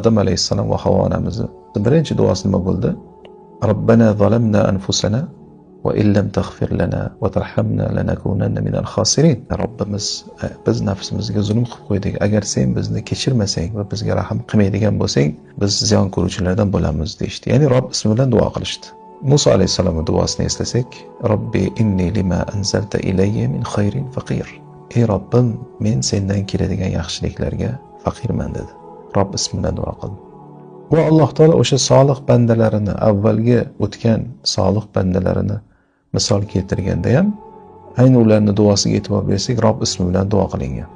Odam alayhissalom va Havo onamizni birinchi duosi nima bo'ldi? Robbana zalamna anfusana va illam taghfir lana va tarhamna lanakunanna minal khosirin. Robbimiz, biz nafsimizga zulm qilib qo'ydik. Agar sen bizni kechirmasang va bizga rahm qilmaydigan bo'lsang, biz ziyon ko'ruvchilardan bo'lamiz deyishdi. Ya'ni Robb ismi bilan duo qilishdi. Musa alayhissalomning duosini eslasak, Robbi inni lima anzalta ilayya min khayrin faqir. Ey Robbim, men sendan keladigan yaxshiliklarga faqirman dedi. Robb ismi bilan duo qildi. Va Alloh taolo o'sha solih bandalarini, avvalgi o'tgan solih bandalarini misol keltirganda ham ayni ularning duosiga e'tibor bersak, Robb ismi bilan duo qilingan.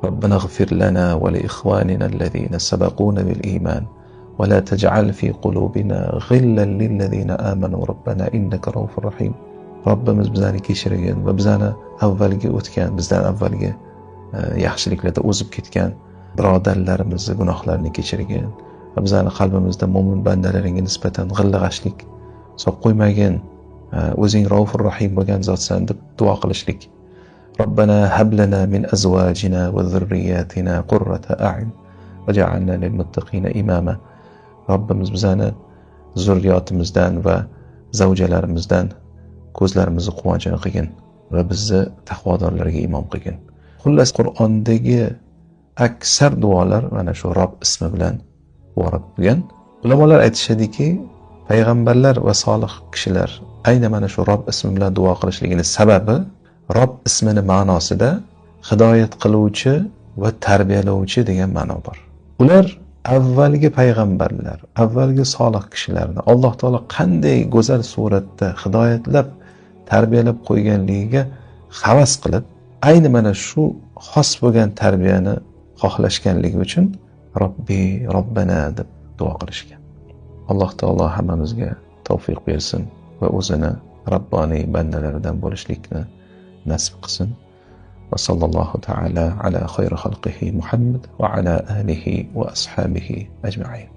Robbana ighfir lana va li ikhwanina allazina sabaquna bil iman va la taj'al fi qulubina ghillan lil ladzina amanu robbana innaka ra'ufur rahim. Robbimiz bizani kechirgin va bizani avvalgi o'tgan, bizdan avvalgi yaxshiliklarda o'zib ketgan birodarlarimizni gunohlarini kechirgin va bizani qalbimizda mo'min bandalaringga nisbatan g'illag'ashlik solib qo'ymagin. O'zing Raufur Rahim bo'lgan zotsan deb duo qilishlik. Robbana hab lana min azwajina va zurriyatina qurrata a'yun waj'alna lil muttaqina imama. Robbimiz bizani zurriyotimizdan va zavjalarimizdan ko'zlarimizni quvonchini qilgin va bizni taqvodorlarga imom qilgin. Xullas, Qur'ondagi aksar duolar mana shu Robb ismi bilan iborat bo'lgan. Ulamolar aytishadiki, payg'ambarlar va solih kishilar ayni mana shu Robb ismi bilan duo qilishligining sababi, Robb ismini ma'nosida hidoyat qiluvchi va tarbiyalovchi degan ma'no bor. Ular avvalgi payg'ambarlar, avvalgi solih kishilarni Alloh taolo qanday go'zal suratda hidoyatlab, tarbiyalab qo'yganligiga havas qilib, ayni mana shu xos bo'lgan tarbiyani xohlashganligi uchun Robbi, Robbana deb duo qilishgan. Alloh taolo hammamizga tavfiq bersin va o'zini Robboniy bandalaridan bo'lishlikni nasib qilsin. Va sallallohu ta'ala ala khayri xalqihi Muhammad va ala alihi va ashabihi ajma'in.